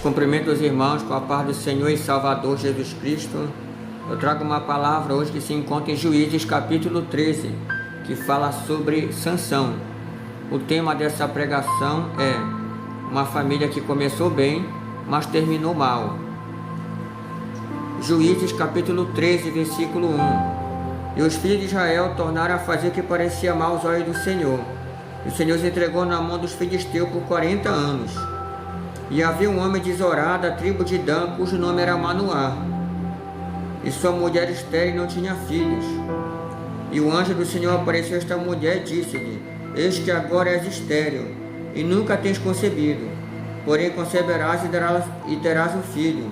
Cumprimento os irmãos com a paz do Senhor e Salvador Jesus Cristo. Eu trago uma palavra hoje que se encontra em Juízes capítulo 13, que fala sobre Sansão. O tema dessa pregação é uma família que começou bem, mas terminou mal. Juízes capítulo 13, versículo 1. E os filhos de Israel tornaram a fazer o que parecia mal aos olhos do Senhor. E o Senhor os entregou na mão dos filisteus por 40 anos. E havia um homem de Zorá, da tribo de Dan, cujo nome era Manoá. E sua mulher estéril não tinha filhos. E o anjo do Senhor apareceu a esta mulher e disse-lhe: Eis que agora és estéril, e nunca tens concebido. Porém conceberás e terás um filho.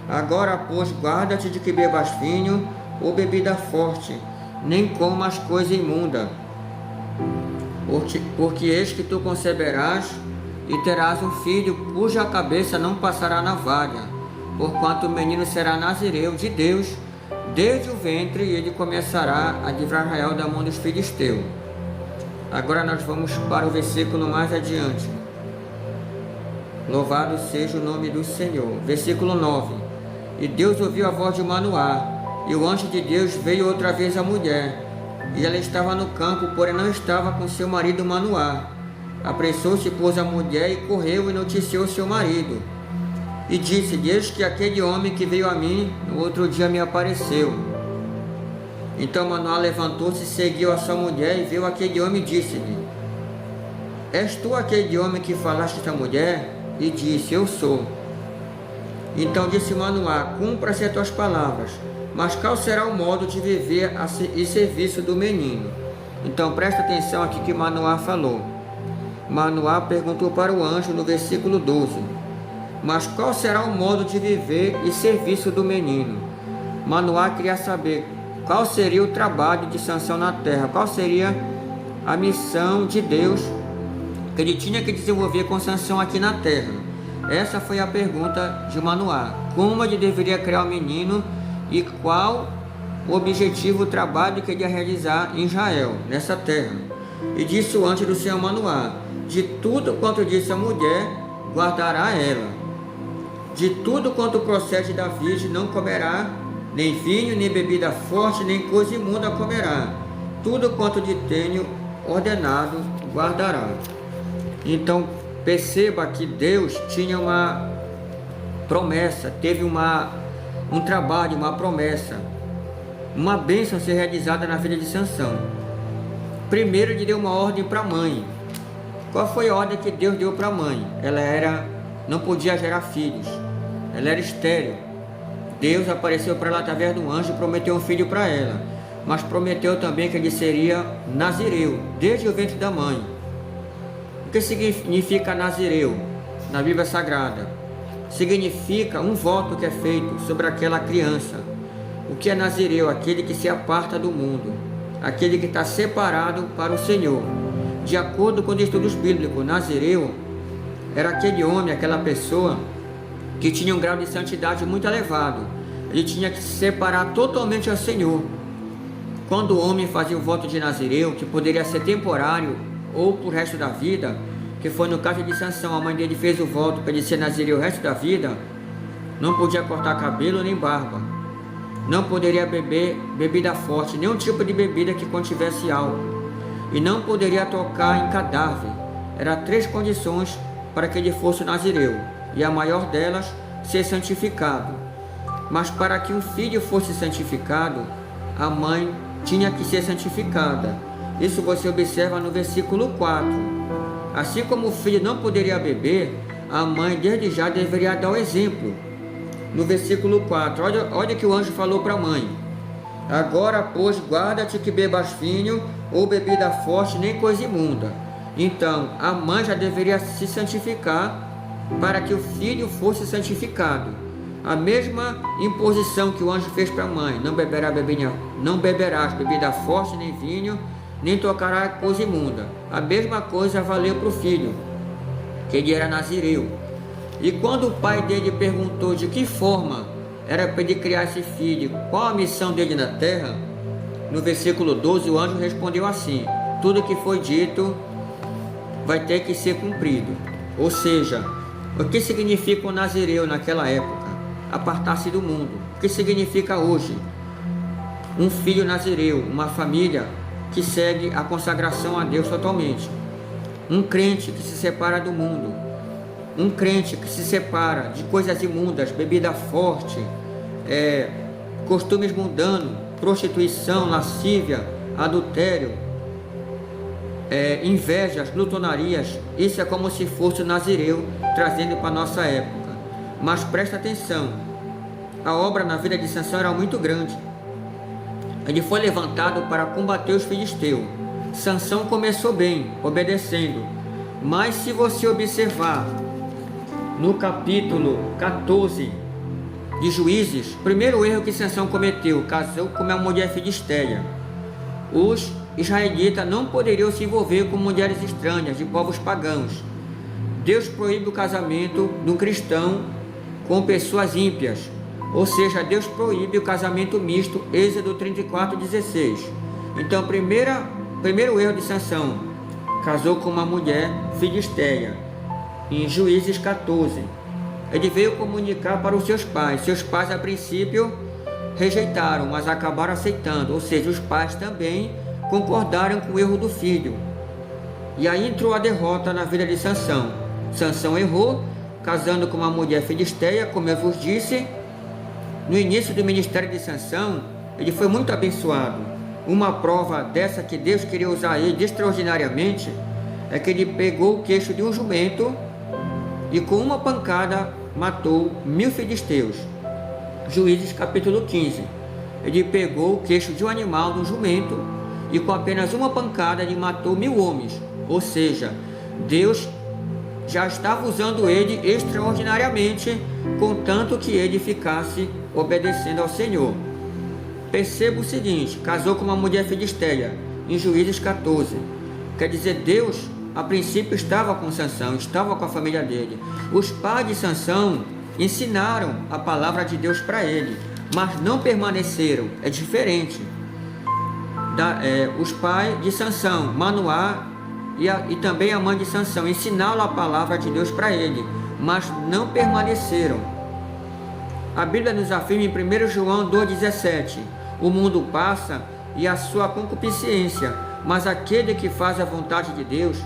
Agora, pois, guarda-te de que bebas vinho ou bebida forte, nem comas coisa imunda. Porque eis que tu conceberás e terás um filho cuja cabeça não passará navalha, porquanto o menino será nazireu de Deus desde o ventre, e ele começará a livrar Israel da mão dos filisteus. Agora nós vamos para o versículo mais adiante. Louvado seja o nome do Senhor. Versículo 9. E Deus ouviu a voz de Manoá, e o anjo de Deus veio outra vez à mulher, e ela estava no campo, porém não estava com seu marido Manoá. Apressou-se, pois, a mulher, e correu e noticiou seu marido. E disse: Eis que aquele homem que veio a mim, no outro dia me apareceu. Então Manoá levantou-se e seguiu a sua mulher, e viu aquele homem e disse-lhe: És tu aquele homem que falaste a esta mulher? E disse: Eu sou. Então disse Manoá: Cumpra-se as tuas palavras, mas qual será o modo de viver e serviço do menino? Então presta atenção aqui que Manoá falou. Manoá perguntou para o anjo no versículo 12: Mas qual será o modo de viver e serviço do menino? Manoá queria saber qual seria o trabalho de Sansão na terra, qual seria a missão de Deus que ele tinha que desenvolver com Sansão aqui na terra. Essa foi a pergunta de Manoá: como ele deveria criar o menino e qual o objetivo, o trabalho que ele ia realizar em Israel, nessa terra. E disse o anjo do Senhor Manoá: De tudo quanto disse a mulher, guardará ela. De tudo quanto procede da virgem, não comerá, nem vinho, nem bebida forte, nem coisa imunda comerá. Tudo quanto lhe tenho ordenado, guardará. Então, perceba que Deus tinha uma promessa, teve um trabalho, uma promessa, uma bênção a ser realizada na vida de Sansão. Primeiro, ele deu uma ordem para a mãe. Qual foi a ordem que Deus deu para a mãe? Ela não podia gerar filhos, ela era estéril. Deus apareceu para ela através do anjo e prometeu um filho para ela, mas prometeu também que ele seria nazireu, desde o ventre da mãe. O que significa nazireu na Bíblia Sagrada? Significa um voto que é feito sobre aquela criança. O que é nazireu? Aquele que se aparta do mundo, aquele que está separado para o Senhor. De acordo com os estudos bíblicos, nazireu era aquele homem, aquela pessoa que tinha um grau de santidade muito elevado. Ele tinha que se separar totalmente ao Senhor. Quando o homem fazia o voto de nazireu, que poderia ser temporário ou para o resto da vida, que foi no caso de Sansão, a mãe dele fez o voto para ele ser nazireu o resto da vida, não podia cortar cabelo nem barba, não poderia beber bebida forte, nenhum tipo de bebida que contivesse álcool, e não poderia tocar em cadáver. Eram 3 condições para que ele fosse nazireu, e a maior delas, ser santificado. Mas para que um filho fosse santificado, a mãe tinha que ser santificada. Isso você observa no versículo 4. Assim como o filho não poderia beber, a mãe desde já deveria dar o exemplo. No versículo 4, olha que o anjo falou para a mãe: Agora, pois, guarda-te que bebas vinho ou bebida forte, nem coisa imunda. Então, a mãe já deveria se santificar para que o filho fosse santificado. A mesma imposição que o anjo fez para a mãe: não beberás bebida forte, nem vinho, nem tocarás coisa imunda. A mesma coisa valeu para o filho, que ele era nazireu. E quando o pai dele perguntou de que forma era para ele criar esse filho, qual a missão dele na terra, no versículo 12, o anjo respondeu assim: tudo que foi dito vai ter que ser cumprido. Ou seja, o que significa o nazireu naquela época? Apartar-se do mundo. O que significa hoje? Um filho nazireu, uma família que segue a consagração a Deus totalmente. Um crente que se separa do mundo. Um crente que se separa de coisas imundas, bebida forte, costumes mundanos, prostituição, lascívia, adultério, invejas, glutonarias. Isso é como se fosse o nazireu trazendo para a nossa época. Mas presta atenção, a obra na vida de Sansão era muito grande. Ele foi levantado para combater os filisteus. Sansão começou bem, obedecendo. Mas se você observar no capítulo 14 de Juízes, primeiro erro que Sansão cometeu, casou com uma mulher filisteia. Os israelitas não poderiam se envolver com mulheres estranhas de povos pagãos. Deus proíbe o casamento de um cristão com pessoas ímpias. Ou seja, Deus proíbe o casamento misto, Êxodo 34:16. Então, primeiro erro de Sansão, casou com uma mulher filisteia. Em Juízes 14, ele veio comunicar para os seus pais. Seus pais, a princípio, rejeitaram, mas acabaram aceitando. Ou seja, os pais também concordaram com o erro do filho. E aí entrou a derrota na vida de Sansão. Sansão errou, casando com uma mulher filisteia, como eu vos disse. No início do ministério de Sansão, ele foi muito abençoado. Uma prova dessa que Deus queria usar ele extraordinariamente é que ele pegou o queixo de um jumento e com uma pancada matou 1000 filisteus. Juízes capítulo 15. Ele pegou o queixo de um animal, de um jumento, e com apenas uma pancada ele matou 1000 homens. Ou seja, Deus já estava usando ele extraordinariamente, contanto que ele ficasse obedecendo ao Senhor. Perceba o seguinte, casou com uma mulher filisteia, em Juízes 14. Quer dizer, Deus, a princípio, estava com Sansão, estava com a família dele. Os pais de Sansão ensinaram a palavra de Deus para ele, mas não permaneceram. É diferente. Os pais de Sansão, Manoá e também a mãe de Sansão, ensinaram a palavra de Deus para ele, mas não permaneceram. A Bíblia nos afirma em 1 João 2,17: o mundo passa e a sua concupiscência, mas aquele que faz a vontade de Deus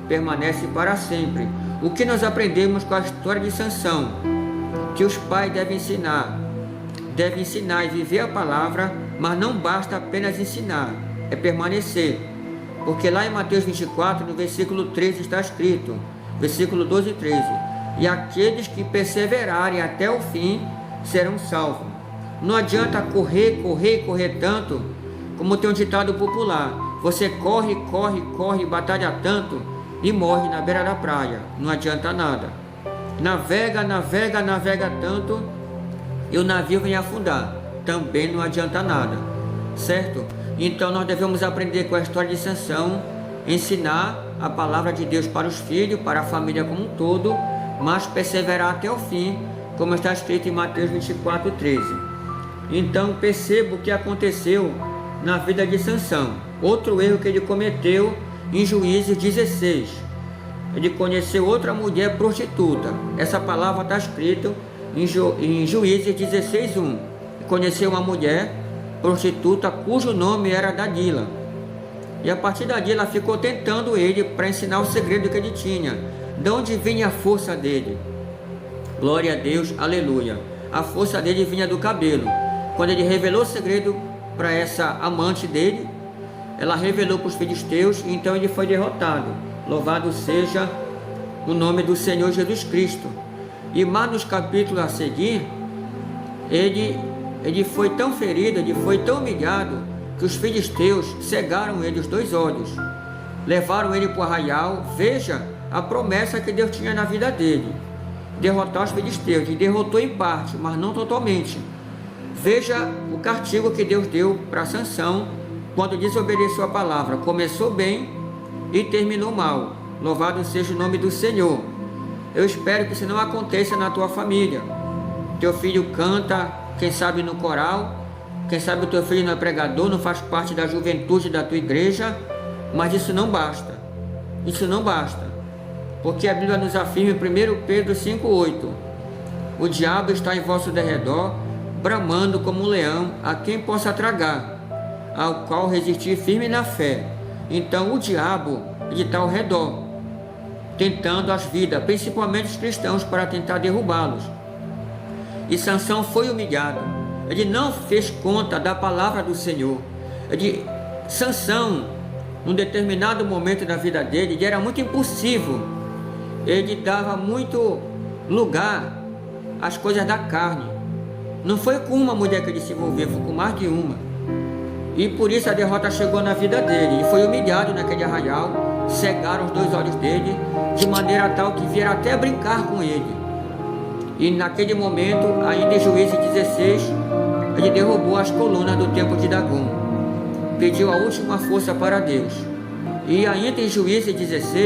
permanece para sempre. O que nós aprendemos com a história de Sansão? Que os pais devem ensinar e viver a palavra, mas não basta apenas ensinar, é permanecer. Porque lá em Mateus 24, no versículo 13, está escrito, versículo 12 e 13: e aqueles que perseverarem até o fim serão salvos. Não adianta correr tanto, como tem um ditado popular: você corre, batalha tanto e morre na beira da praia. Não adianta nada. Navega tanto e o navio vem afundar. Também não adianta nada, certo? Então nós devemos aprender com a história de Sansão, ensinar a palavra de Deus para os filhos, para a família como um todo, mas perseverar até o fim, como está escrito em Mateus 24:13. Então perceba o que aconteceu na vida de Sansão. Outro erro que ele cometeu em Juízes 16. Ele conheceu outra mulher prostituta. Essa palavra está escrita em Juízes 16:1. Conheceu uma mulher prostituta cujo nome era Dalila. E a partir dali ela ficou tentando ele para ensinar o segredo que ele tinha. De onde vinha a força dele? Glória a Deus, aleluia. A força dele vinha do cabelo. Quando ele revelou o segredo para essa amante dele, ela revelou para os filisteus, e então ele foi derrotado. Louvado seja o nome do Senhor Jesus Cristo. E mais nos capítulos a seguir, ele foi tão ferido, ele foi tão humilhado, que os filisteus cegaram ele os 2 olhos. Levaram ele para o arraial. Veja a promessa que Deus tinha na vida dele: derrotar os filisteus. E derrotou em parte, mas não totalmente. Veja o castigo que Deus deu para Sansão quando desobedeceu a palavra. Começou bem e terminou mal. Louvado seja o nome do Senhor. Eu espero que isso não aconteça na tua família. Teu filho canta, quem sabe no coral, quem sabe o teu filho não é pregador, não faz parte da juventude da tua igreja, mas isso não basta. Isso não basta. porque a Bíblia nos afirma em 1 Pedro 5,8: o diabo está em vosso derredor, bramando como um leão, a quem possa tragar, ao qual resistir firme na fé. Então o diabo está ao redor, tentando as vidas, principalmente os cristãos, para tentar derrubá-los. E Sansão foi humilhado. Ele não fez conta da palavra do Senhor. Sansão, num determinado momento da vida dele, ele era muito impulsivo. Ele dava muito lugar às coisas da carne. Não foi com uma mulher que ele se envolveu, foi com mais de uma. E por isso a derrota chegou na vida dele. E foi humilhado naquele arraial, cegaram os 2 olhos dele, de maneira tal que vieram até brincar com ele. E naquele momento, ainda em Juízes 16, ele derrubou as colunas do templo de Dagom. Pediu a última força para Deus. E ainda em Juízes 16,